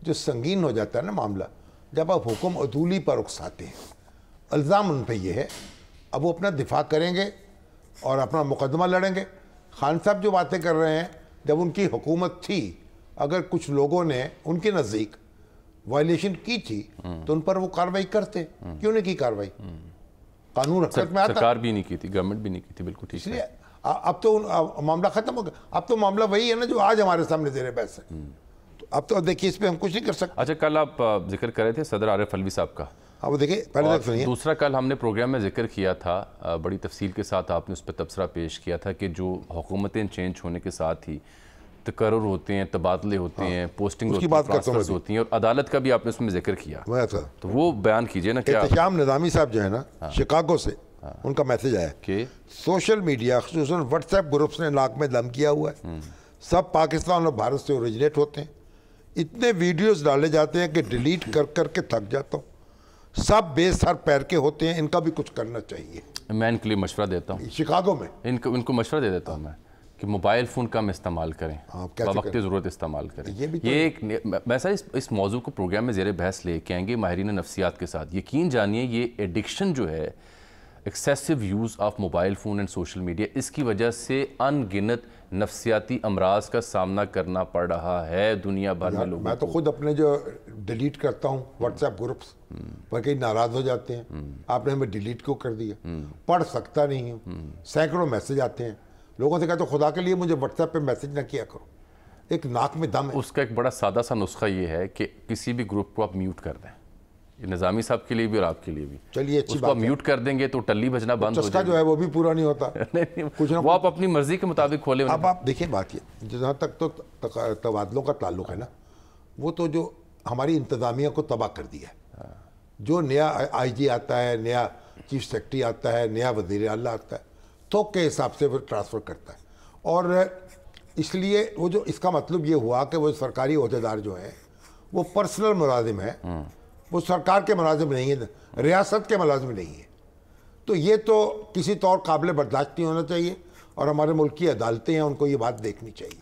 जो संगीन हो जाता है ना मामला, जब आप हुक्म अदूली पर उकसाते हैं, इल्ज़ाम उन पर यह है اب وہ اپنا دفاع کریں گے اور اپنا مقدمہ لڑیں گے. خان صاحب جو باتیں کر رہے ہیں, جب ان کی حکومت تھی اگر کچھ لوگوں نے ان کے نزدیک وائلیشن کی تھی تو ان پر وہ کاروائی کرتے. کیوں نہیں کی کاروائی؟ قانون حرکت میں آتا. سرکار بھی نہیں کی تھی, گورنمنٹ بھی نہیں کی تھی. بالکل ٹھیک ہے. اب تو معاملہ ختم ہو گیا. اب تو معاملہ وہی ہے نا جو آج ہمارے سامنے زیر بحث ہے. اب تو دیکھیے اس پہ ہم کچھ نہیں کر سکتے. اچھا, کل آپ ذکر کر رہے تھے صدر عارف علوی صاحب کا. اب وہ دیکھیں پہلے تک سنیے. دوسرا, کل ہم نے پروگرام میں ذکر کیا تھا, بڑی تفصیل کے ساتھ آپ نے اس پہ تبصرہ پیش کیا تھا کہ جو حکومتیں چینج ہونے کے ساتھ ہی تقرر ہوتے ہیں, تبادلے ہوتے ہیں, پوسٹنگ ہوتی ہیں, ٹرانسفرز ہوتی ہیں, اور عدالت کا بھی آپ نے اس میں ذکر کیا. تو وہ بیان کیجئے نا. کیا احتشام نظامی صاحب جو ہے نا شکاگو سے, ان کا میسج آیا کہ سوشل میڈیا خصوصاً واٹس ایپ گروپس نے ناک میں دم کیا ہوا ہے. سب پاکستان اور بھارت سے اوریجنیٹ ہوتے ہیں. اتنے ویڈیوز ڈالے جاتے ہیں کہ ڈیلیٹ کر کر کے تھک جاتا ہوں. سب بے سر پیر کے ہوتے ہیں. ان کا بھی کچھ کرنا چاہیے. میں ان کے لیے مشورہ دیتا ہوں, شکاگو میں ان کو مشورہ دے دیتا ہوں میں کہ موبائل فون کم استعمال کریں, بوقت ضرورت استعمال کریں. یہ ایک میں سر اس موضوع کو پروگرام میں زیر بحث لے کے آئیں گے ماہرین نفسیات کے ساتھ. یقین جانیے یہ ایڈکشن جو ہے, excessive use of mobile phone and social media, اس کی وجہ سے ان گنت نفسیاتی امراض کا سامنا کرنا پڑ رہا ہے دنیا بھر میں لوگوں کو. میں تو خود اپنے جو ڈیلیٹ کرتا ہوں واٹس ایپ گروپس پر کئی ناراض ہو جاتے ہیں, آپ نے ہمیں ڈیلیٹ کیوں کر دیا, پڑھ سکتا نہیں ہوں. سینکڑوں میسج آتے ہیں, لوگوں سے کہتے ہیں خدا کے لیے مجھے واٹس ایپ پہ میسج نہ کیا کرو. ایک ناک میں دم ہے. اس کا ایک بڑا سادہ سا نسخہ یہ ہے کہ کسی بھی گروپ کو آپ میوٹ کر دیں. یہ نظامی صاحب کے لیے بھی اور آپ کے لیے بھی. چلیے اچھی بات ہے. اس کو میوٹ کر دیں گے تو ٹلی بجنا بند ہو جائے گا. جو ہے وہ بھی پورا نہیں ہوتا. وہ آپ اپنی مرضی کے مطابق کھولیں. اب آپ دیکھیں بات یہ, جہاں تک تو تبادلوں کا تعلق ہے نا, وہ تو جو ہماری انتظامیہ کو تباہ کر دیا ہے. جو نیا آئی جی آتا ہے, نیا چیف سیکرٹری آتا ہے, نیا وزیر اعلیٰ آتا ہے, تھوک کے حساب سے وہ ٹرانسفر کرتا ہے. اور اس لیے وہ جو اس کا مطلب یہ ہوا کہ وہ سرکاری عہدیدار جو ہیں وہ پرسنل ملازم ہیں, وہ سرکار کے ملازم نہیں ہیں, ریاست کے ملازم نہیں ہیں. تو یہ تو کسی طور قابل برداشت نہیں ہونا چاہیے, اور ہمارے ملک کی عدالتیں ہیں ان کو یہ بات دیکھنی چاہیے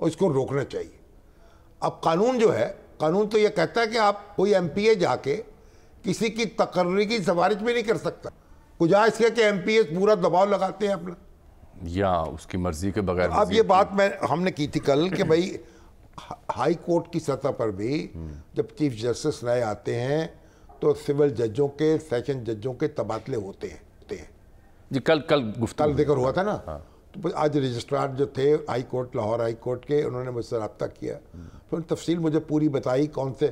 اور اس کو روکنا چاہیے. اب قانون جو ہے, قانون تو یہ کہتا ہے کہ آپ کوئی ایم پی اے جا کے کسی کی تقرری کی سفارش بھی نہیں کر سکتا. کجا اس کے کہ ایم پی اے پورا دباؤ لگاتے ہیں اپنا, یا اس کی مرضی کے بغیر. اب یہ بات ہم نے کی تھی کل کہ بھائی ہائی کورٹ کی سطح پر بھی جب چیف جسٹس نئے آتے ہیں تو سول ججوں کے, سیشن ججوں کے تبادلے ہوتے ہیں. جی کل ذکر ہوا تھا نا. تو آج رجسٹرار جو تھے high court, Lahore high court کے, انہوں نے مجھ سے رابطہ کیا, پھر تفصیل مجھے پوری بتائی کون سے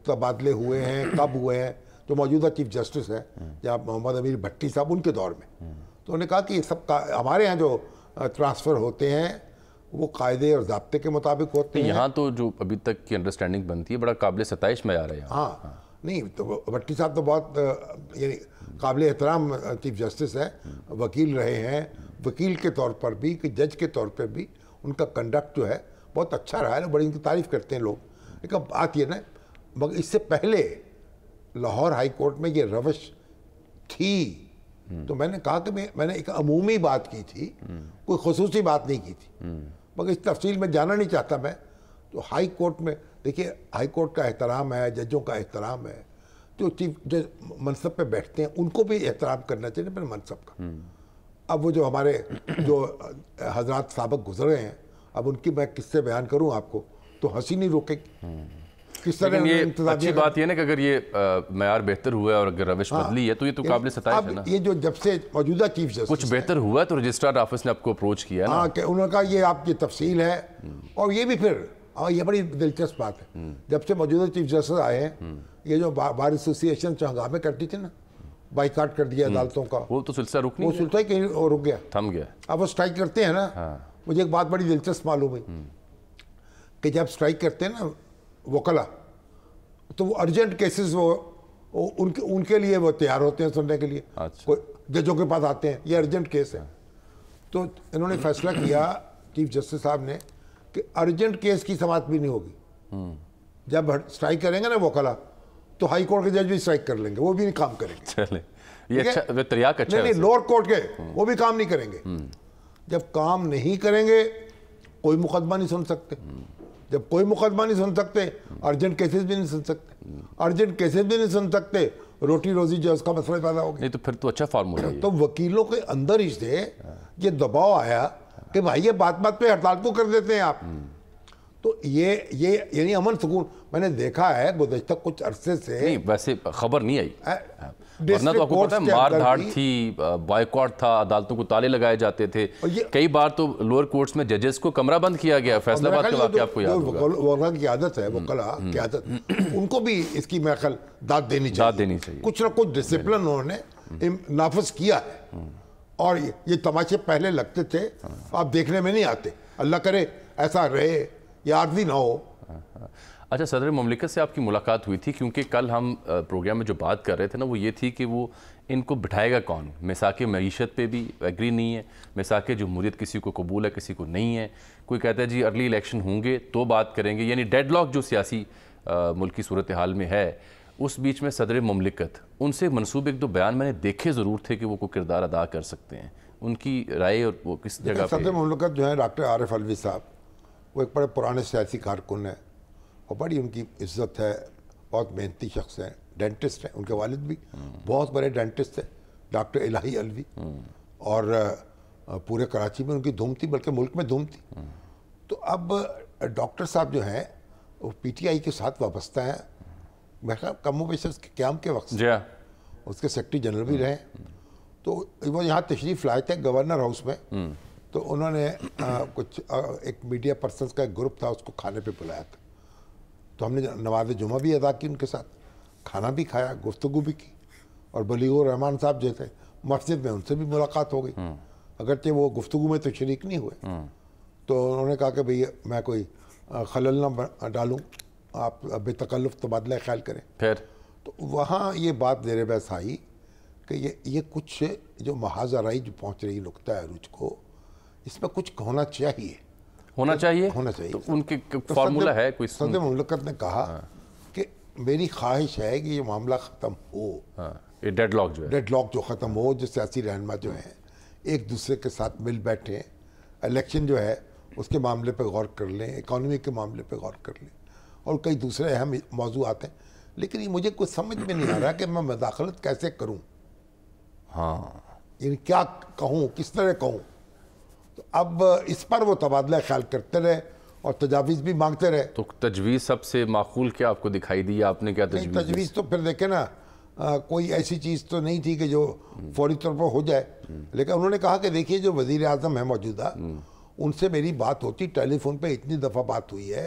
تبادلے ہوئے ہیں, کب ہوئے ہیں. جو موجودہ چیف جسٹس ہیں جناب محمد امیر بھٹی صاحب, ان کے دور میں. تو انہوں نے کہا کہ یہ سب ہمارے ہاں جو ٹرانسفر ہوتے ہیں وہ قاعدے اور ضابطے کے مطابق ہوتے ہیں. یہاں تو جو ابھی تک کی انڈرسٹینڈنگ بنتی ہے بڑا قابل ستائش میں آ رہا ہے. ہاں نہیں تو بھٹی صاحب تو بہت یعنی قابل احترام چیف جسٹس ہیں, وکیل رہے ہیں. وکیل کے طور پر بھی, کہ جج کے طور پر بھی ان کا کنڈکٹ جو ہے بہت اچھا رہا ہے, بڑی ان کی تعریف کرتے ہیں لوگ. لیکن بات یہ نا, مگر اس سے پہلے لاہور ہائی کورٹ میں یہ روش تھی. تو میں نے کہا کہ میں نے ایک عمومی بات کی تھی, کوئی خصوصی بات نہیں کی تھی, مگر اس تفصیل میں جانا نہیں چاہتا میں. تو ہائی کورٹ میں دیکھیے, ہائی کورٹ کا احترام ہے, ججوں کا احترام ہے, جو چیف جج منصب پہ بیٹھتے ہیں ان کو بھی احترام کرنا چاہیے اپنے منصب کا. اب وہ جو ہمارے جو حضرات سابق گزرے ہیں, اب ان کی میں کس سے بیان کروں آپ کو, تو ہنسی نہیں روکے گی. کس طرح یہ اچھی بات یہ نا کہ اگر یہ معیار بہتر ہوا ہے اور اگر روش بدلی ہے تو یہ تو قابل ستائش ہے نا. یہ جو جب سے موجودہ چیف جسٹس کچھ بہتر ہوا ہے تو رجسٹرار آفس نے آپ کو اپروچ کیا ہے نا. ہاں, کہ انہوں نے کہا یہ آپ کی تفصیل ہے. اور یہ بھی پھر یہ بڑی دلچسپ بات ہے, جب سے موجودہ چیف جسٹس آئے ہیں, یہ جو بار ایسوسی ایشن جو ہنگامے کرتی تھی نا, بائیکاٹ کر دیا عدالتوں کا, وہ تو سلسلہ رک نہیں, وہ سلسلہ ہی کہیں رک گیا, تھم گیا. اب وہ اسٹرائک کرتے ہیں نا. مجھے ایک بات بڑی دلچسپ معلوم ہوئی کہ جب اسٹرائک کرتے ہیں نا وکلا, تو وہ ارجنٹ کیسز وہ ان کے لیے وہ تیار ہوتے ہیں سننے کے لیے. کوئی ججوں کے پاس آتے ہیں, یہ ارجنٹ کیس ہے. تو انہوں نے فیصلہ کیا چیف جسٹس صاحب نے کہ ارجنٹ کیس کی سماعت بھی نہیں ہوگی. جب اسٹرائک کریں گے نا وکلا, تو ہائی کورٹ کے جج بھی اسٹرائک کر لیں گے, وہ بھی نہیں کام کریں گے. چلے یہ اچھا تریاق اچھا ہے. نہیں, لوور کورٹ کے وہ بھی کام نہیں کریں گے. جب کام نہیں کریں گے کوئی مقدمہ نہیں سن سکتے. جب کوئی مقدمہ نہیں سن سکتے, ارجنٹ کیسز بھی نہیں سن سکتے. ارجنٹ کیسز بھی نہیں سن سکتے रोटी रोजी जो है उसका मसला पैदा हो गया। नहीं तो फिर तो अच्छा फार्मूला है। तो वकीलों के अंदर ही से ये दबाव आया कि भाई ये बात बात पे हड़ताल क्यों कर देते हैं आप। तो ये यानी अमन सुकून मैंने देखा है गुज़श्ता कुछ अरसे से। नहीं वैसे खबर नहीं आई, वरना तो आपको पता है मार धाड़ थी, बॉयकॉट था, अदालतों को ताले लगाए जाते थे, कई बार तो लोअर कोर्ट्स में जजेस को कमरा बंद किया गया। फैसलाबाद के वाक़या आपको याद होगा। वकील की आदत है, वकला की आदत, उनको भी इसकी मैं ख्याल दाद देनी चाहिए। कुछ ना कुछ डिसिप्लिन उन्होंने नाफिज किया है और ये तमाशे पहले लगते थे, आप देखने में नहीं आते। अल्लाह करे ऐसा रहे, याद भी ना हो। अच्छा, सदर मुमलिकत से आपकी मुलाकात हुई थी, क्योंकि कल हम प्रोग्राम में जो बात कर रहे थे ना वो ये थी कि वो इनको बिठाएगा कौन। मिसाक मईशत पे भी एग्री नहीं है, मिसाक जमहूरियत किसी को कबूल है किसी को नहीं है। कोई कहता है जी अर्ली इलेक्शन होंगे तो बात करेंगे, यानी डेडलॉक जो सियासी मुल्क की सूरत हाल में है, उस बीच में सदर मुमलिकत उनसे मनसूब एक दो बयान मैंने देखे ज़रूर थे कि वो कोई किरदार अदा कर सकते हैं। उनकी राय और वो किस जगह पे? सदर मुमलिकत जो है डॉक्टर आरिफ अलवी साहब, वो एक बड़े पुराने सियासी कारकुन हैं और बड़ी उनकी इज्जत है, बहुत मेहनती शख्स हैं, डेंटिस्ट हैं, उनके वालिद भी बहुत बड़े डेंटिस्ट थे, डॉक्टर इलाही अलवी। और पूरे कराची में उनकी धूम थी, बल्कि मुल्क में धूम थी। तो अब डॉक्टर साहब जो हैं वो PTI के साथ वाबस्ता हैं, मैं कम बेश उसके क़याम के वक्त से उसके सेक्रेटरी जनरल भी रहे। तो वो यहाँ तशरीफ़ लाए थे गवर्नर हाउस में, तो उन्होंने कुछ एक मीडिया पर्सनस का एक ग्रुप था, उसको खाने पे बुलाया था। तो हमने नमाज जुमा भी अदा की उनके साथ, खाना भी खाया, गुफ्तगू भी की। और बलीगुर रहमान साहब जो थे मस्जिद में, उनसे भी मुलाकात हो गई, अगरचे वो गुफ्तगू में तो शरीक नहीं हुए। तो उन्होंने कहा कि भैया मैं कोई खलल ना डालूँ, आप बेतकल्लुफ़ तबादला ख्याल करें। फिर तो वहाँ ये बात ज़ेर बहस आई कि ये कुछ जो महाजराई जो पहुँच रही नुक्ता अरूज को, इसमें कुछ होना चाहिए। तो उनके फार्मूला है कोई? सदर मुमलिकत ने कहा कि मेरी ख्वाहिश है कि ये मामला ख़त्म हो, ये डेडलॉक जो ख़त्म हो, जो सियासी रहनुमा जो हैं एक दूसरे के साथ मिल बैठे, इलेक्शन जो है उसके मामले पे गौर कर लें, इकॉनमी के मामले पे गौर कर लें, और कई दूसरे अहम मौज़ूआत हैं। लेकिन ये मुझे कुछ समझ में नहीं आ रहा कि मैं मुदाखलत कैसे करूँ, यानी क्या कहूँ, किस तरह कहूँ। तो अब इस पर वो तबादला ख्याल करते रहे और तजावीज़ भी मांगते रहे। तो तजवीज़ सबसे माकूल क्या आपको दिखाई दी? आपने क्या तजवीज़ तो फिर देखे ना, कोई ऐसी चीज़ तो नहीं थी कि जो फौरी तौर पर हो जाए। लेकिन उन्होंने कहा कि देखिए जो वज़ीर आज़म है मौजूदा, उनसे मेरी बात होती, टेलीफोन पे इतनी दफ़ा बात हुई है,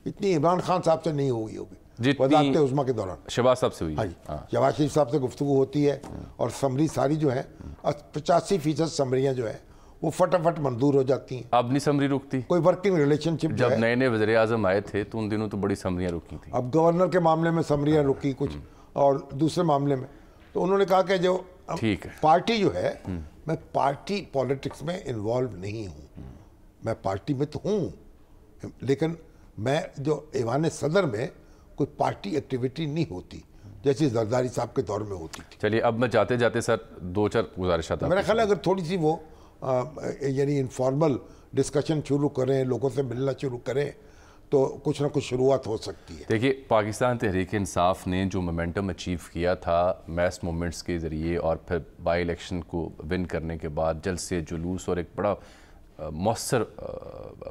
इतनी इमरान खान साहब से नहीं हुई होगी वज़ारत उज़्मा के दौरान। शहबाज साहब से हुई? हाँ जी, शहबाज शरीफ साहब से गुफ्तगू होती है और समरी सारी जो है 85% समरियाँ जो है वो फटाफट मंजूर हो जाती हैं। अब नहीं समरी रुकती? कोई वर्किंग रिलेशनशिप जब नए नए वज़ीर आज़म आए थे तो उन दिनों तो बड़ी समरियाँ रुकी थी। अब गवर्नर के मामले में समरियाँ रुकी कुछ, और दूसरे मामले में तो उन्होंने कहा कि जो ठीक है पार्टी जो है, मैं पार्टी पॉलिटिक्स में इन्वॉल्व नहीं हूँ, मैं पार्टी में तो हूँ, लेकिन मैं जो ऐवान सदर में कोई पार्टी एक्टिविटी नहीं होती जैसी जरदारी साहब के दौर में होती थी। चलिए अब मैं जाते जाते सर दो चार गुजारिशात, मेरा ख्याल है अगर थोड़ी सी वो यानी इनफॉर्मल डिस्कशन शुरू करें, लोगों से मिलना शुरू करें, तो कुछ ना कुछ शुरुआत हो सकती है। देखिए पाकिस्तान तहरीक इंसाफ ने जो मोमेंटम अचीव किया था मैस मूवमेंट्स के ज़रिए और फिर बाई इलेक्शन को विन करने के बाद जलसे जुलूस और एक बड़ा मौसर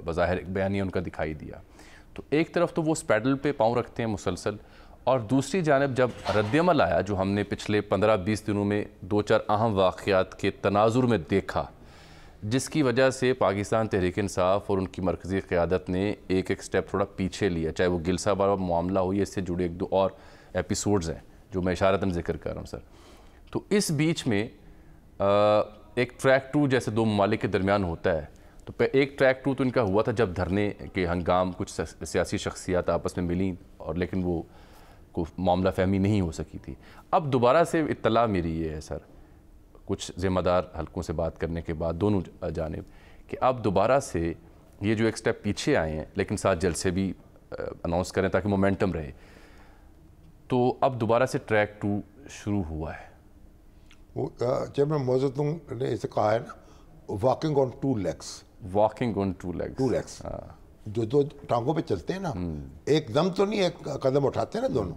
बज़ाहिर बयानिया उनका दिखाई दिया, तो एक तरफ तो वो उस पैडल पे पाँव रखते हैं मुसलसल, और दूसरी जानब जब रद्दअमल आया जो हमने पिछले 15-20 दिनों में दो चार अहम वाक़यात के तनाजुर में देखा, जिसकी वजह से पाकिस्तान तहरीक इंसाफ और उनकी मरकज़ी क़यादत ने एक एक स्टेप थोड़ा पीछे लिया, चाहे वो गिल साहब वाला मामला हो या इससे जुड़े एक दो और एपिसोड्स हैं जो मैं इशारतन जिक्र कर रहा हूँ सर। तो इस बीच में एक ट्रैक 2 जैसे दो ममालिक के दरमियान होता है, तो एक ट्रैक 2 तो इनका हुआ था जब धरने के हंगाम कुछ सियासी शख्सियात आपस में मिली और लेकिन वो को मामला फहमी नहीं हो सकी थी। अब दोबारा से इत्तला मेरी ये है सर, कुछ ज़िम्मेदार हलकों से बात करने के बाद दोनों जानिब, कि अब दोबारा से ये जो एक स्टेप पीछे आए हैं लेकिन साथ जलसे भी अनाउंस करें ताकि मोमेंटम रहे, तो अब दोबारा से ट्रैक 2 शुरू हुआ है। वो जब मैं मौजूद ने इसे कहा है ना, walking on two legs, walking on two legs, जो दो टांगों पे चलते हैं ना, एक दम तो नहीं, एक कदम उठाते हैं ना दोनों,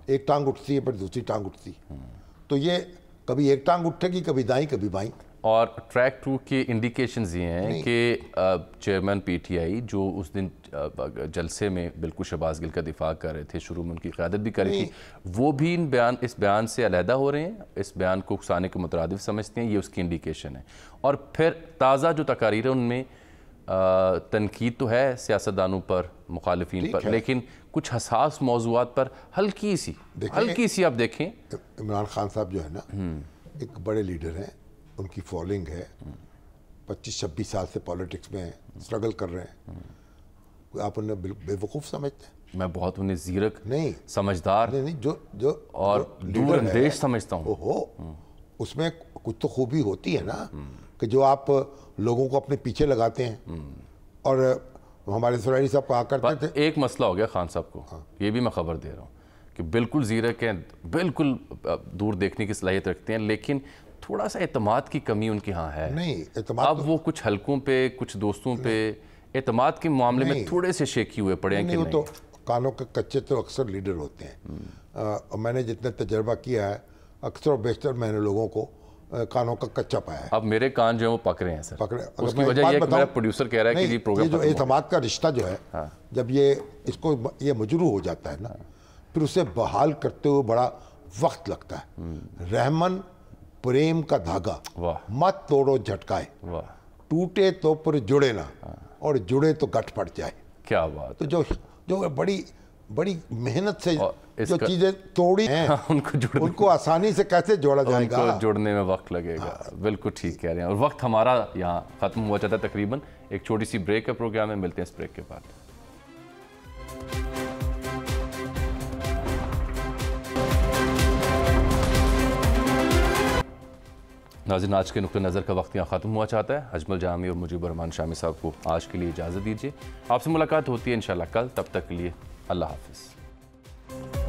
एक टांग उठती है पर दूसरी टांग उठती, तो ये कभी एक टांग उठेगी, कभी दाईं कभी बाईं। और ट्रैक 2 के इंडिकेशंस ये हैं कि चेयरमैन पीटीआई जो उस दिन जलसे में बिल्कुल शहबाज गिल का दिफा कर रहे थे, शुरू में उनकी क़यादत भी करी थी, वो भी इस बयान से अलहदा हो रहे हैं, इस बयान को उकसाने के मुतरादिफ समझते हैं, ये उसकी इंडिकेशन है। और फिर ताज़ा जो तकारीर है उनमें तनकीद तो है सियासतदानों पर, मुखालिफिन पर, लेकिन कुछ हसास मौज़ूआत पर हल्की सी आप देखें। इमरान खान साहब जो है ना, एक बड़े लीडर हैं, उनकी फॉलोइंग है, 25-26 साल से पॉलिटिक्स में स्ट्रगल कर रहे हैं, आप उन्हें बेवकूफ़ समझते हैं? मैं बहुत उन्हें ज़ीरक नहीं, समझदार नहीं, जो और दूरअंदेश समझता हूँ। ओहो, उसमें कुछ तो खूबी होती है ना कि जो आप लोगों को अपने पीछे लगाते हैं। और हमारे सुरारी साहब कहा करते थे, एक मसला हो गया खान साहब को, ये भी मैं खबर दे रहा हूँ कि बिल्कुल ज़ीरक हैं, बिल्कुल दूर देखने की सलाहियत रखते हैं, लेकिन थोड़ा सा एतमाद की कमी उनके यहाँ है। नहीं, एतमाद अब वो कुछ हलकों पे, कुछ दोस्तों पे एतमाद के मामले में थोड़े से शेकी हुए पड़े हैं कि नहीं, वो तो कानों के कच्चे तो अक्सर लीडर होते हैं। मैंने जितने तजर्बा किया है, अक्सर और बेशतर मैंने लोगों को कानों का कच्चा पाया है। अब मेरे कान जो है वो पक रहे हैं सर, पकड़े। उसकी वजह ये है कि मेरा प्रोड्यूसर कह रहा है कि ये प्रोग्राम, ये जो एतमाद का रिश्ता जो है, जब ये मजरू हो जाता है ना, फिर उसे बहाल करते हुए बड़ा वक्त लगता है। रहमन प्रेम का धागा मत तोड़ो झटकाए, टूटे तो पर जुड़े ना, और जुड़े तो गठ पड़ जाए। क्या बात। तो जो बड़ी मेहनत से जो चीजें तोड़ी हैं, उनको आसानी से कैसे जोड़ा जाएगा? उनको जोड़ने में वक्त लगेगा। बिल्कुल ठीक कह रहे हैं। और वक्त हमारा यहाँ खत्म हुआ चाहता है तकरीबन। एक छोटी सी ब्रेक का प्रोग्राम है, मिलते हैं इस ब्रेक के बाद। नाज़रीन, आज के नुक्ते नज़र का वक्त यहाँ ख़त्म हुआ चाहता है। अजमल जामी और मुजीबर रहमान शामी साहब को आज के लिए इजाज़त दीजिए। आपसे मुलाकात होती है इंशाल्लाह कल, तब तक के लिए अल्लाह हाफ़िज़।